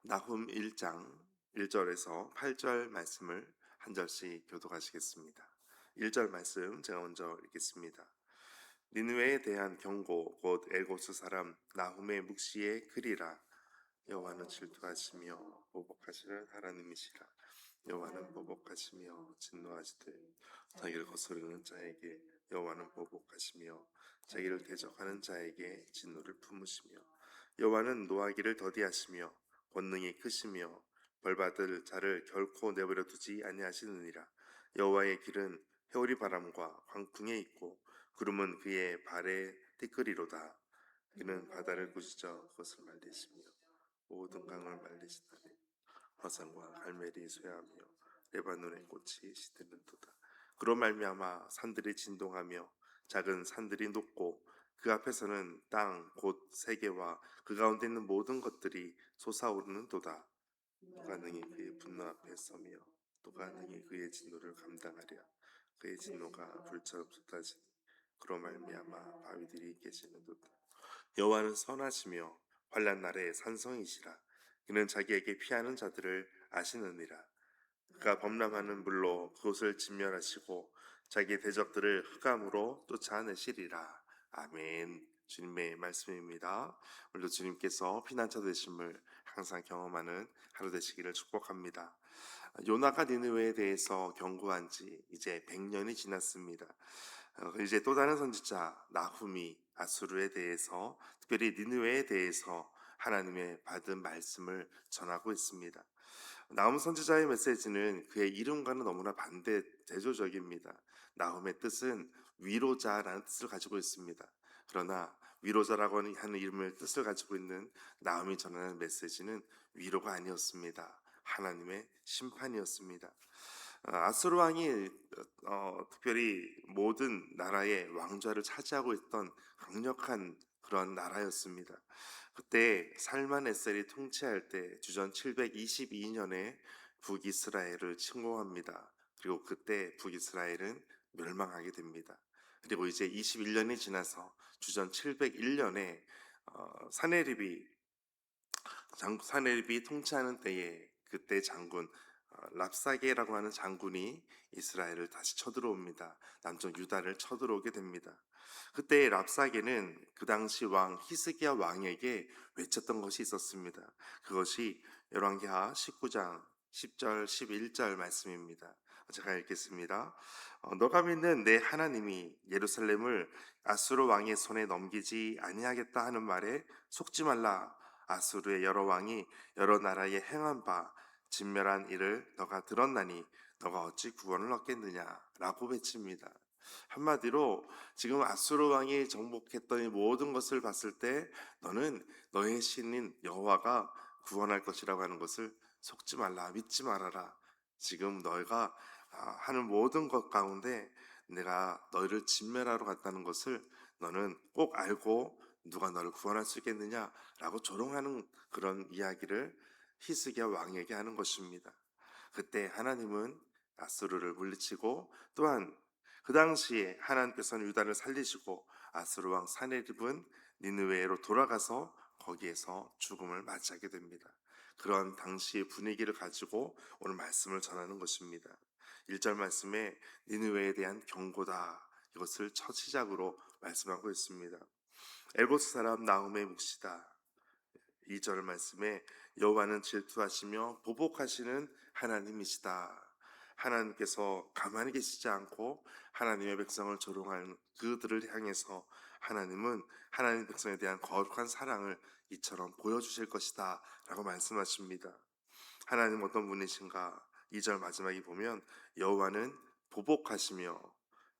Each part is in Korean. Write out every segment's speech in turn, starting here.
나훔 1장 1절에서 8절 말씀을 한 절씩 교독하시겠습니다. 1절 말씀 제가 먼저 읽겠습니다. 니느웨에 대한 경고 곧 엘고스 사람 나훔의 묵시의 글이라. 여호와는 질투하시며 보복하시는 하나님이시라. 여호와는 보복하시며 진노하시되 자기를 거스르는 자에게 여호와는 보복하시며 자기를 대적하는 자에게 진노를 품으시며 여호와는 노하기를 더디하시며 권능이 크시며 벌받을 자를 결코 내버려 두지 아니하시느니라. 여호와의 길은 회오리 바람과 광풍에 있고 구름은 그의 발에 티끌이로다. 그는 바다를 꾸짖어 그것을 말리시며 모든 강을 말리시다니 화산과 갈멜이 쇠하며 레바논의 꽃이 시드는도다. 그로 말미암아 산들이 진동하며 작은 산들이 녹고 그 앞에서는 땅 곧 세계와 그 가운데 있는 모든 것들이 솟아오르는도다. 누가 능히 그의 분노 앞에 서며 누가 능히 그의 진노를 감당하랴. 그의 진노가 불처럼 쏟아지니 그로 말미암아 바위들이 깨지는도다. 여호와는 선하시며 환난 날에 산성이시라. 그는 자기에게 피하는 자들을 아시느니라. 그가 범람하는 물로 그곳을 진멸하시고 자기의 대적들을 흑암으로 쫓아내시리라. 아멘. 주님의 말씀입니다. 오늘도 주님께서 피난처 되심을 항상 경험하는 하루 되시기를 축복합니다. 요나가 니느웨에 대해서 경고한 지 이제 100년이 지났습니다. 이제 또 다른 선지자 나훔이 아수르에 대해서, 특별히 니느웨에 대해서 하나님의 받은 말씀을 전하고 있습니다. 나훔 선지자의 메시지는 그의 이름과는 너무나 반대 대조적입니다. 나훔의 뜻은 위로자라는 뜻을 가지고 있습니다. 그러나 위로자라고 하는 이름을 뜻을 가지고 있는 나훔이 전하는 메시지는 위로가 아니었습니다. 하나님의 심판이었습니다. 아수르 왕이 특별히 모든 나라의 왕좌를 차지하고 있던 강력한 그런 나라였습니다. 그때 살만에셀이 통치할 때 주전 722년에 북이스라엘을 침공합니다. 그리고 그때 북이스라엘은 멸망하게 됩니다. 그리고 이제 21년이 지나서 주전 701년에 사네립이 통치하는 때에 그때 장군 랍사게라고 하는 장군이 이스라엘을 다시 쳐들어옵니다. 남쪽 유다를 쳐들어오게 됩니다. 그때 랍사게는 그 당시 왕 히스기야 왕에게 외쳤던 것이 있었습니다. 그것이 열왕기하 19장 10절 11절 말씀입니다. 제가 읽겠습니다. 너가 믿는 내 하나님이 예루살렘을 아수르 왕의 손에 넘기지 아니하겠다 하는 말에 속지 말라. 아수르의 여러 왕이 여러 나라에 행한 바 진멸한 일을 너가 들었나니 너가 어찌 구원을 얻겠느냐라고 외칩니다. 한마디로 지금 아수르 왕이 정복했던 이 모든 것을 봤을 때 너는 너의 신인 여호와가 구원할 것이라고 하는 것을 속지 말라, 믿지 말아라. 지금 너희가 하는 모든 것 가운데 내가 너희를 진멸하러 갔다는 것을 너는 꼭 알고 누가 너를 구원할 수 있겠느냐라고 조롱하는 그런 이야기를 히스기야 왕에게 하는 것입니다. 그때 하나님은 아수르를 물리치고 또한 그 당시에 하나님께서는 유다를 살리시고 아수르 왕 사네립은 니느웨로 돌아가서 거기에서 죽음을 맞이하게 됩니다. 그런 당시의 분위기를 가지고 오늘 말씀을 전하는 것입니다. 1절 말씀에 니느웨에 대한 경고다. 이것을 첫 시작으로 말씀하고 있습니다. 엘고스 사람 나훔의 묵시다. 2절 말씀에 여호와는 질투하시며 보복하시는 하나님이시다. 하나님께서 가만히 계시지 않고 하나님의 백성을 조롱하는 그들을 향해서 하나님은 하나님 백성에 대한 거룩한 사랑을 이처럼 보여주실 것이다 라고 말씀하십니다. 하나님 어떤 분이신가? 2절 마지막에 보면 여호와는 보복하시며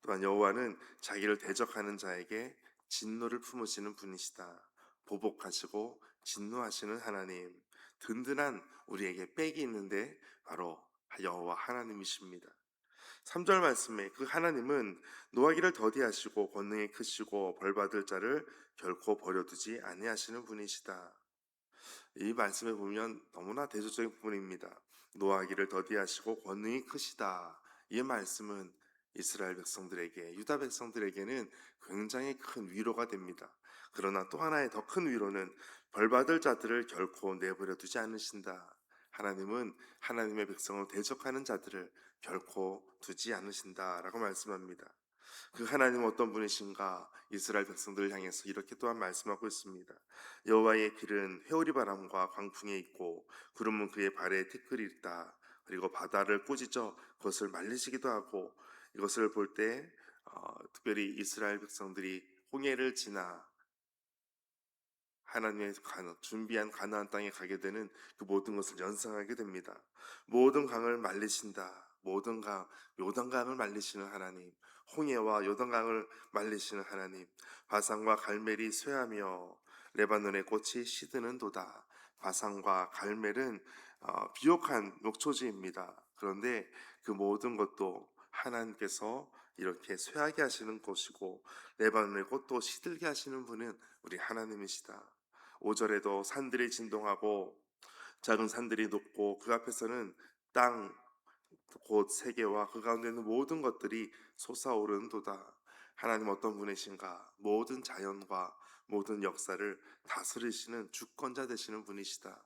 또한 여호와는 자기를 대적하는 자에게 진노를 품으시는 분이시다. 보복하시고 진노하시는 하나님, 든든한 우리에게 백이 있는데 바로 여호와 하나님이십니다. 3절 말씀에 그 하나님은 노하기를 더디하시고 권능이 크시고 벌받을 자를 결코 버려두지 아니하시는 분이시다. 이 말씀에 보면 너무나 대조적인 부분입니다. 노하기를 더디하시고 권능이 크시다. 이 말씀은 이스라엘 백성들에게, 유다 백성들에게는 굉장히 큰 위로가 됩니다. 그러나 또 하나의 더 큰 위로는 벌받을 자들을 결코 내버려 두지 않으신다. 하나님은 하나님의 백성을 대적하는 자들을 결코 두지 않으신다라고 말씀합니다. 그 하나님은 어떤 분이신가? 이스라엘 백성들을 향해서 이렇게 또한 말씀하고 있습니다. 여호와의 길은 회오리 바람과 광풍에 있고 구름은 그의 발에 티끌이 있다. 그리고 바다를 꾸짖어 그것을 말리시기도 하고, 이것을 볼 때 특별히 이스라엘 백성들이 홍해를 지나 하나님의 준비한 가나안 땅에 가게 되는 그 모든 것을 연상하게 됩니다. 모든 강을 말리신다. 모든 강, 요단강을 말리시는 하나님, 홍해와 요단강을 말리시는 하나님, 바산과 갈멜이 쇠하며 레바논의 꽃이 시드는도다. 바산과 갈멜은 비옥한 녹초지입니다. 그런데 그 모든 것도 하나님께서 이렇게 쇠하게 하시는 곳이고, 레바논의 꽃도 시들게 하시는 분은 우리 하나님이시다. 5절에도 산들이 진동하고 작은 산들이 높고 그 앞에서는 땅 곧 세계와 그 가운데 있는 모든 것들이 솟아오르는도다. 하나님 어떤 분이신가? 모든 자연과 모든 역사를 다스리시는 주권자 되시는 분이시다.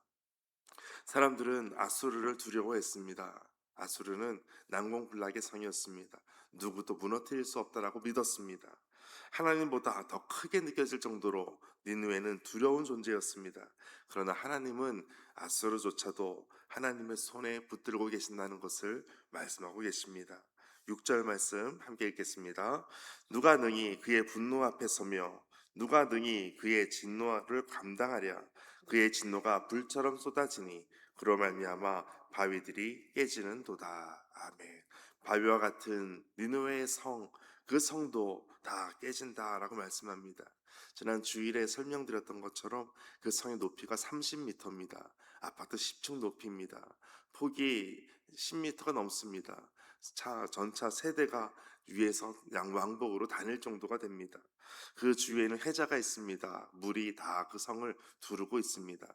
사람들은 아수르를 두려워했습니다. 아수르는 난공불락의 성이었습니다. 누구도 무너뜨릴 수 없다라고 믿었습니다. 하나님보다 더 크게 느껴질 정도로 니느웨는 두려운 존재였습니다. 그러나 하나님은 아수르조차도 하나님의 손에 붙들고 계신다는 것을 말씀하고 계십니다. 6절 말씀 함께 읽겠습니다. 누가 능히 그의 분노 앞에 서며 누가 능히 그의 진노를 감당하랴. 그의 진노가 불처럼 쏟아지니 그로 말미암아 바위들이 깨지는도다. 아멘. 바위와 같은 니느웨의 성, 그 성도 다 깨진다라고 말씀합니다. 지난 주일에 설명드렸던 것처럼 그 성의 높이가 30m입니다. 아파트 10층 높이입니다. 폭이 10m가 넘습니다. 전차 세대가 위에서 양왕복으로 다닐 정도가 됩니다. 그 주위에는 해자가 있습니다. 물이 다 그 성을 두르고 있습니다.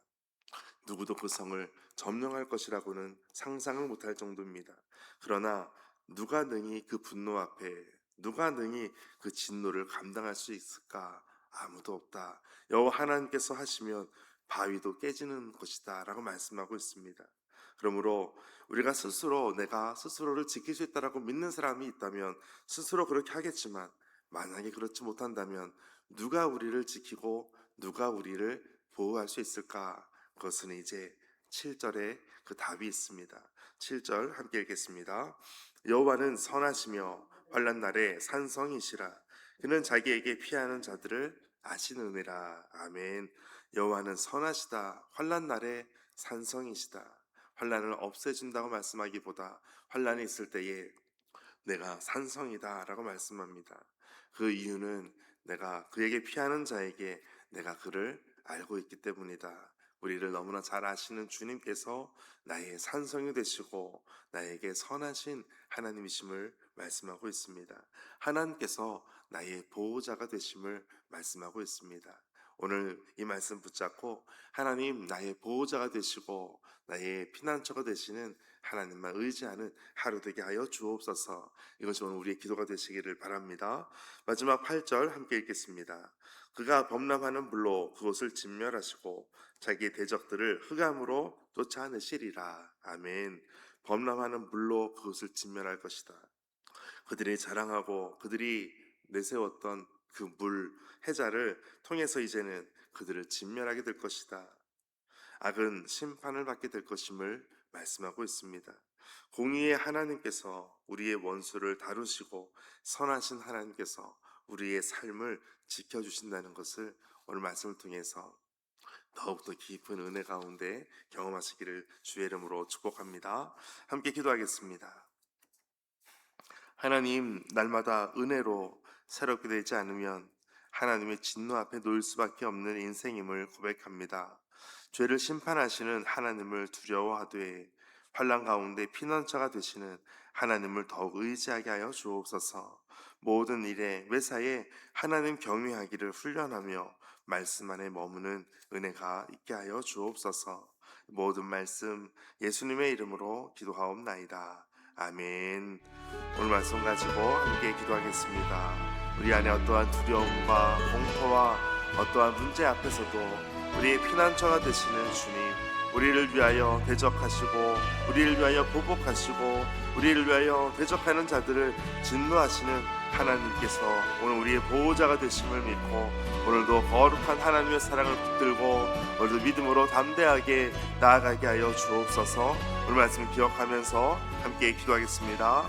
누구도 그 성을 점령할 것이라고는 상상을 못할 정도입니다. 그러나 누가 능히 그 분노 앞에, 누가 능히 그 진노를 감당할 수 있을까? 아무도 없다. 여호와 하나님께서 하시면 바위도 깨지는 것이다 라고 말씀하고 있습니다. 그러므로 우리가 스스로 내가 스스로를 지킬 수 있다라고 믿는 사람이 있다면 스스로 그렇게 하겠지만, 만약에 그렇지 못한다면 누가 우리를 지키고 누가 우리를 보호할 수 있을까? 그것은 이제 7절에 그 답이 있습니다. 7절 함께 읽겠습니다. 여호와는 선하시며 환난 날에 산성이시라. 그는 자기에게 피하는 자들을 아시느니라. 아멘. 여호와는 선하시다. 환난 날에 산성이시다. 환난을 없애준다고 말씀하기보다 환난이 있을 때에 내가 산성이다 라고 말씀합니다. 그 이유는 내가 그에게 피하는 자에게 내가 그를 알고 있기 때문이다. 우리를 너무나 잘 아시는 주님께서 나의 산성이 되시고 나에게 선하신 하나님이심을 말씀하고 있습니다. 하나님께서 나의 보호자가 되심을 말씀하고 있습니다. 오늘 이 말씀 붙잡고 하나님 나의 보호자가 되시고 나의 피난처가 되시는 하나님만 의지하는 하루 되게 하여 주옵소서. 이것이 오늘 우리의 기도가 되시기를 바랍니다. 마지막 8절 함께 읽겠습니다. 그가 범람하는 불로 그곳을 진멸하시고 자기의 대적들을 흑암으로 쫓아내시리라. 아멘. 범람하는 불로 그것을 진멸할 것이다. 그들이 자랑하고 그들이 내세웠던 그 물, 해자를 통해서 이제는 그들을 진멸하게 될 것이다. 악은 심판을 받게 될 것임을 말씀하고 있습니다. 공의의 하나님께서 우리의 원수를 다루시고 선하신 하나님께서 우리의 삶을 지켜주신다는 것을 오늘 말씀을 통해서 더욱더 깊은 은혜 가운데 경험하시기를 주의 이름으로 축복합니다. 함께 기도하겠습니다. 하나님, 날마다 은혜로 새롭게 되지 않으면 하나님의 진노 앞에 놓일 수밖에 없는 인생임을 고백합니다. 죄를 심판하시는 하나님을 두려워하되 환난 가운데 피난처가 되시는 하나님을 더욱 의지하게 하여 주옵소서. 모든 일에 매사에 하나님 경외하기를 훈련하며 말씀 안에 머무는 은혜가 있게 하여 주옵소서. 모든 말씀 예수님의 이름으로 기도하옵나이다. 아멘. 오늘 말씀 가지고 함께 기도하겠습니다. 우리 안에 어떠한 두려움과 공포와 어떠한 문제 앞에서도 우리의 피난처가 되시는 주님, 우리를 위하여 대적하시고 우리를 위하여 보복하시고 우리를 위하여 대적하는 자들을 진노하시는 하나님께서 오늘 우리의 보호자가 되심을 믿고 오늘도 거룩한 하나님의 사랑을 붙들고 오늘도 믿음으로 담대하게 나아가게 하여 주옵소서. 오늘 말씀 기억하면서 함께 기도하겠습니다.